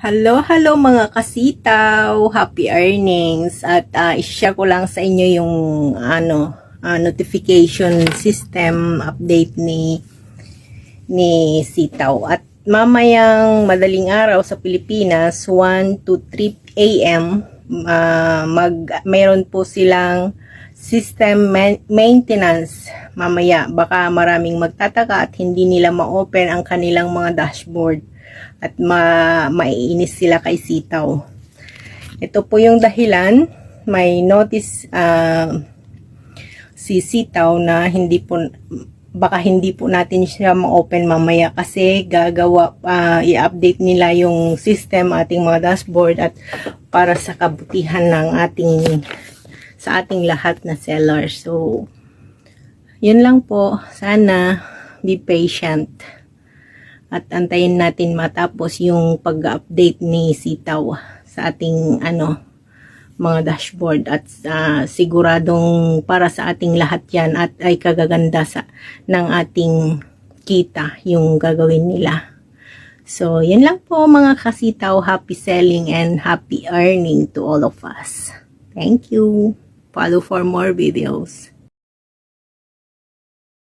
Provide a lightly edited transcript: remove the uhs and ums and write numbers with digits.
Hello mga kasitaw, happy earnings at i-share ko lang sa inyo yung notification system update ni Sitaw. At mamayang madaling araw sa Pilipinas, 1 to 3 AM, mayroon po silang system maintenance mamaya. Baka maraming magtataka at hindi nila ma-open ang kanilang mga dashboard at maiinis sila kay Sitaw. Ito po yung dahilan. May notice si Sitaw na baka hindi po natin siya ma-open mamaya kasi i-update nila yung system, ating mga dashboard, at para sa kabutihan ng sa ating lahat na sellers. So yun lang po, sana be patient at antayin natin matapos yung pag-update ni Sitaw sa ating mga dashboard, at siguradong para sa ating lahat yan at ay kagaganda ng ating kita yung gagawin nila. So yun lang po mga kasitaw, happy selling and happy earning to all of us. Thank you. Follow for more videos.